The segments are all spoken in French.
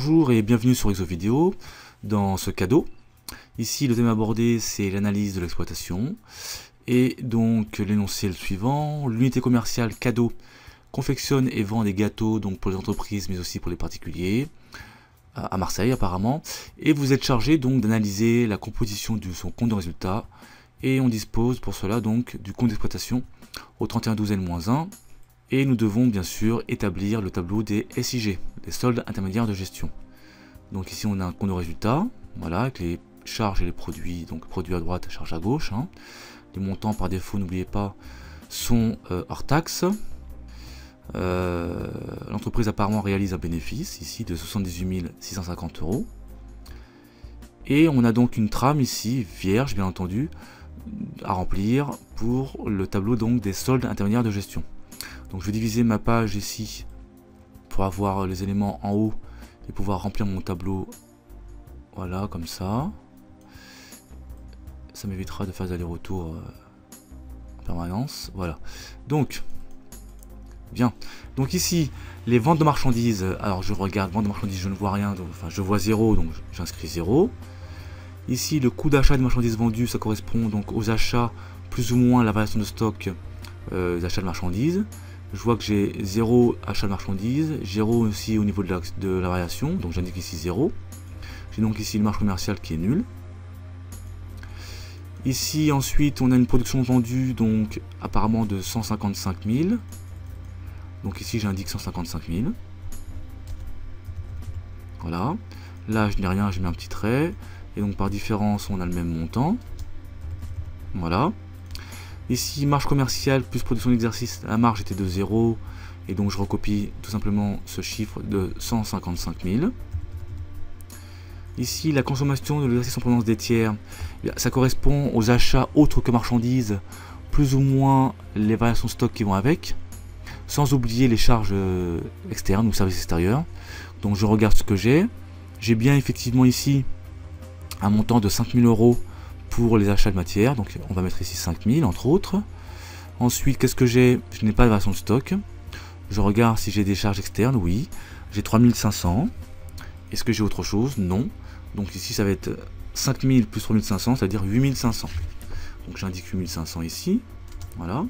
Bonjour et bienvenue sur Exovideo. Dans ce cadeau, ici le thème abordé c'est l'analyse de l'exploitation et donc l'énoncé est le suivant. L'unité commerciale cadeau confectionne et vend des gâteaux donc pour les entreprises mais aussi pour les particuliers à Marseille apparemment, et vous êtes chargé donc d'analyser la composition de son compte de résultat et on dispose pour cela donc du compte d'exploitation au 31/12N-1 et nous devons bien sûr établir le tableau des SIG, les soldes intermédiaires de gestion. Donc ici on a un compte de résultat, voilà, avec les charges et les produits, donc produits à droite, charges à gauche. Les montants par défaut, n'oubliez pas, sont hors taxe. L'entreprise apparemment réalise un bénéfice ici de 78 650 €. Et on a donc une trame ici, vierge bien entendu, à remplir pour le tableau donc des soldes intermédiaires de gestion. Donc je vais diviser ma page ici pour avoir les éléments en haut et pouvoir remplir mon tableau. Voilà, comme ça. Ça m'évitera de faire des allers-retours en permanence. Voilà. Donc, bien. Donc ici, les ventes de marchandises. Alors je regarde, vente de marchandises, je ne vois rien. Donc, enfin, je vois 0, donc j'inscris 0. Ici, le coût d'achat de marchandises vendues, ça correspond donc aux achats plus ou moins la variation de stock des achats de marchandises. Je vois que j'ai 0 achat de marchandises, 0 aussi au niveau de la variation, donc j'indique ici 0. J'ai donc ici une marge commerciale qui est nulle. Ici ensuite on a une production vendue donc apparemment de 155 000. Donc ici j'indique 155 000. Voilà. Là je n'ai rien, je mets un petit trait. Et donc par différence on a le même montant. Voilà. Ici, marge commerciale plus production d'exercice, la marge était de 0, et donc je recopie tout simplement ce chiffre de 155 000. Ici, la consommation de l'exercice en provenance des tiers, ça correspond aux achats autres que marchandises, plus ou moins les variations de stock qui vont avec, sans oublier les charges externes ou services extérieurs. Donc je regarde ce que j'ai. J'ai bien effectivement ici un montant de 5 000 € pour les achats de matière, donc on va mettre ici 5000 entre autres. Ensuite, qu'est-ce que j'ai? Je n'ai pas de variation de stock. Je regarde si j'ai des charges externes, oui. J'ai 3500. Est-ce que j'ai autre chose? Non. Donc ici, ça va être 5000 plus 3500, c'est-à-dire 8500. Donc j'indique 8500 ici. Voilà.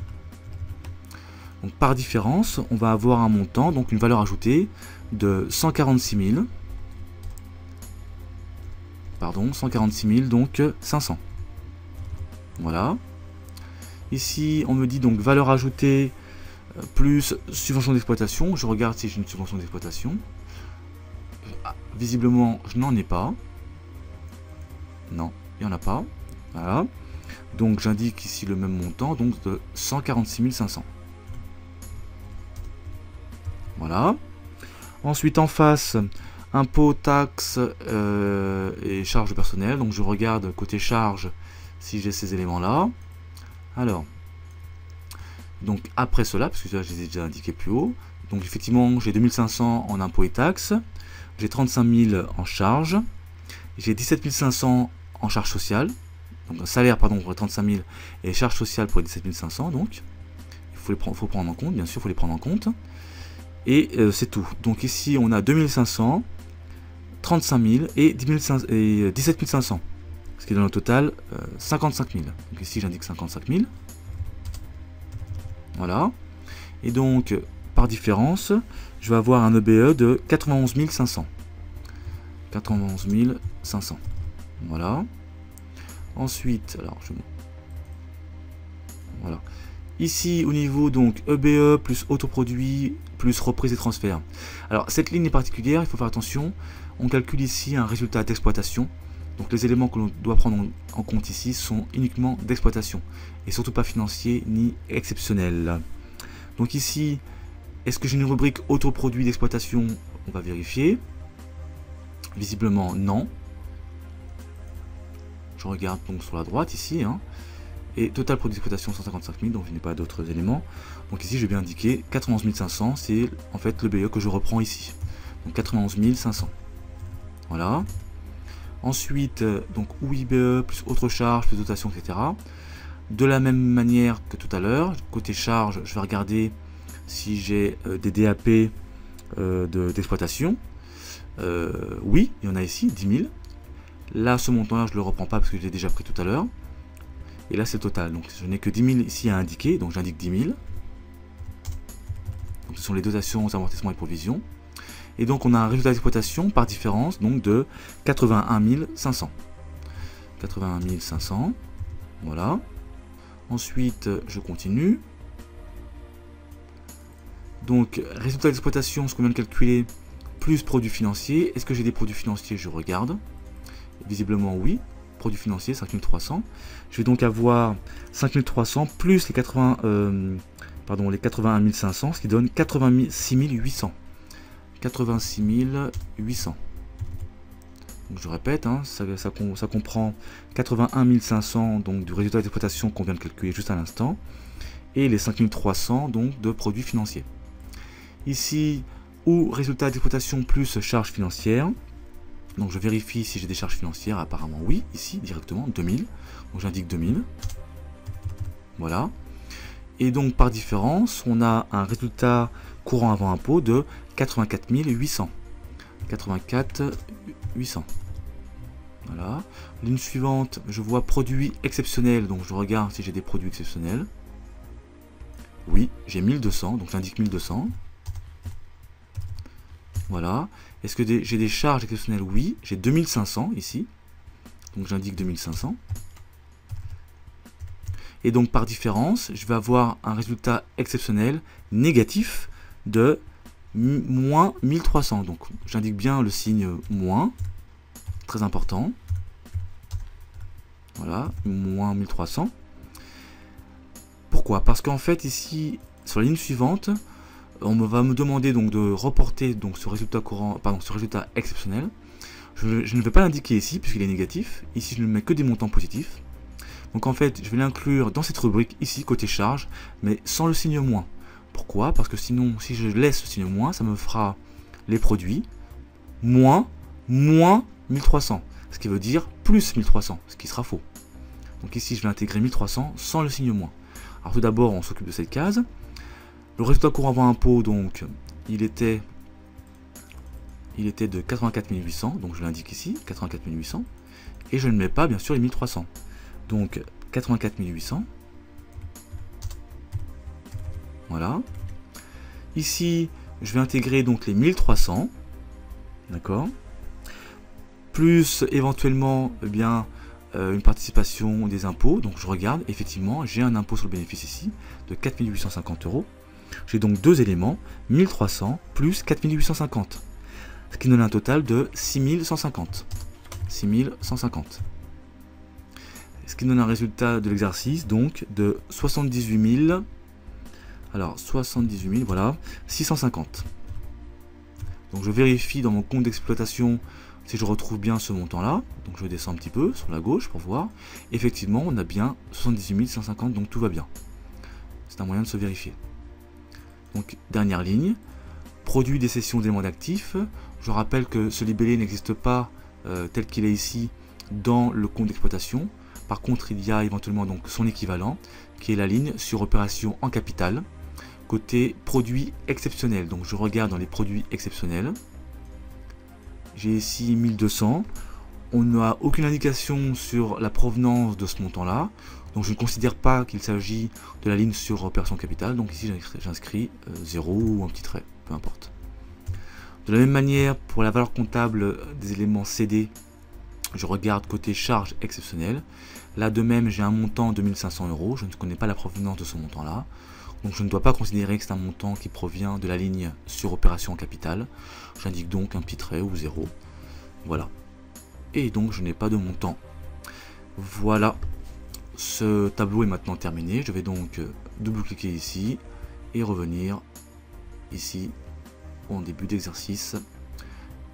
Donc par différence, on va avoir un montant, donc une valeur ajoutée de 146 000. Pardon, 146 000, donc 500. Voilà. Ici, on me dit donc valeur ajoutée plus subvention d'exploitation. Je regarde si j'ai une subvention d'exploitation. Visiblement, je n'en ai pas. Non, il n'y en a pas. Voilà. Donc j'indique ici le même montant, donc de 146 500. Voilà. Ensuite, en face, impôts, taxes et charges de personnel. Donc je regarde côté charges si j'ai ces éléments-là. Alors, donc après cela, parce que là je les ai déjà indiqués plus haut, donc effectivement j'ai 2500 en impôts et taxes, j'ai 35 000 en charges, j'ai 17 500 en charges sociales, donc un salaire pardon pour les 35 000 et charges sociales pour les 17 500, donc il faut prendre en compte, bien sûr il faut les prendre en compte, et c'est tout. Donc ici on a 2500, 35 000 et 17 500. Ce qui donne au total 55 000. Donc ici j'indique 55 000. Voilà. Et donc par différence, je vais avoir un EBE de 91 500. 91 500. Voilà. Ensuite, alors voilà. Ici au niveau donc EBE plus autoproduit plus reprise et transfert. Alors cette ligne est particulière, il faut faire attention. On calcule ici un résultat d'exploitation. Donc les éléments que l'on doit prendre en compte ici sont uniquement d'exploitation et surtout pas financiers ni exceptionnels. Donc ici, est-ce que j'ai une rubrique autoproduit d'exploitation? On va vérifier. Visiblement non. Je regarde donc sur la droite ici. Et total produit d'exploitation 155 000, donc je n'ai pas d'autres éléments. Donc ici je vais bien indiquer 91 500, c'est en fait le BE que je reprends ici. Donc 91 500. Voilà. Ensuite, donc OUIBE plus autre charge, plus dotation, etc. De la même manière que tout à l'heure, côté charge, je vais regarder si j'ai des DAP d'exploitation. Oui, il y en a ici, 10 000. Là, ce montant-là, je ne le reprends pas parce que je l'ai déjà pris tout à l'heure. Et là, c'est le total. Donc, je n'ai que 10 000 ici à indiquer. Donc, j'indique 10 000. Donc, ce sont les dotations, amortissements et provisions. Et donc, on a un résultat d'exploitation par différence donc de 81 500. 81 500. Voilà. Ensuite, je continue. Donc, résultat d'exploitation, ce qu'on vient de calculer, plus produits financiers. Est-ce que j'ai des produits financiers? Je regarde. Visiblement, oui. Produits financiers, 5300. Je vais donc avoir 5300 plus les 81 500, ce qui donne 86 800. 86 800. Donc je répète, hein, ça comprend 81 500 donc, du résultat d'exploitation qu'on vient de calculer juste à l'instant, et les 5300 donc, de produits financiers. Ici, où résultat d'exploitation plus charges financières. Donc je vérifie si j'ai des charges financières, apparemment oui, ici directement, 2000. Donc j'indique 2000. Voilà. Et donc par différence, on a un résultat courant avant impôt de 84 800. 84 800. Voilà. Ligne suivante, je vois produits exceptionnels, donc je regarde si j'ai des produits exceptionnels. Oui, j'ai 1200, donc j'indique 1200. Voilà. Est-ce que j'ai des charges exceptionnelles? Oui, j'ai 2500 ici. Donc j'indique 2500. Et donc par différence, je vais avoir un résultat exceptionnel négatif de moins 1300. Donc j'indique bien le signe moins. Très important. Voilà, moins 1300. Pourquoi? Parce qu'en fait ici, sur la ligne suivante, on va me demander donc de reporter donc ce résultat courant, pardon, ce résultat exceptionnel. Je ne vais pas l'indiquer ici puisqu'il est négatif. Ici, je ne mets que des montants positifs. Donc en fait, je vais l'inclure dans cette rubrique ici côté charge, mais sans le signe moins. Pourquoi? Parce que sinon, si je laisse le signe moins, ça me fera les produits moins 1300, ce qui veut dire plus 1300, ce qui sera faux. Donc ici, je vais intégrer 1300 sans le signe moins. Alors tout d'abord, on s'occupe de cette case. Le résultat courant avant impôt, donc, il était de 84 800, donc je l'indique ici, 84 800, et je ne mets pas, bien sûr, les 1300. Donc, 84 800. Voilà. Ici, je vais intégrer donc les 1300, d'accord, plus éventuellement, eh bien, une participation des impôts. Donc je regarde, effectivement, j'ai un impôt sur le bénéfice ici de 4 850 €. J'ai donc deux éléments, 1300 plus 4850, ce qui donne un total de 6150. 6150. Ce qui donne un résultat de l'exercice donc de 78 000. Alors 78 000, voilà, 650. Donc je vérifie dans mon compte d'exploitation si je retrouve bien ce montant-là. Donc je descends un petit peu sur la gauche pour voir. Effectivement, on a bien 78 150, donc tout va bien. C'est un moyen de se vérifier. Donc dernière ligne, produit des cessions d'éléments d'actifs. Je rappelle que ce libellé n'existe pas tel qu'il est ici dans le compte d'exploitation. Par contre, il y a éventuellement donc son équivalent, qui est la ligne sur opération en capital, côté produits exceptionnels. Donc je regarde dans les produits exceptionnels. J'ai ici 1200. On n'a aucune indication sur la provenance de ce montant-là. Donc je ne considère pas qu'il s'agit de la ligne sur opération capital. Donc ici j'inscris 0 ou un petit trait, peu importe. De la même manière, pour la valeur comptable des éléments cédés, je regarde côté charges exceptionnelles. Là de même, j'ai un montant de 1500 €. Je ne connais pas la provenance de ce montant-là. Donc je ne dois pas considérer que c'est un montant qui provient de la ligne sur opération capital. J'indique donc un petit trait ou 0. Voilà. Et donc je n'ai pas de montant. Voilà. Ce tableau est maintenant terminé. Je vais donc double-cliquer ici et revenir ici en début d'exercice.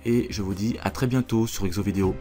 Et je vous dis à très bientôt sur Exo Vidéo.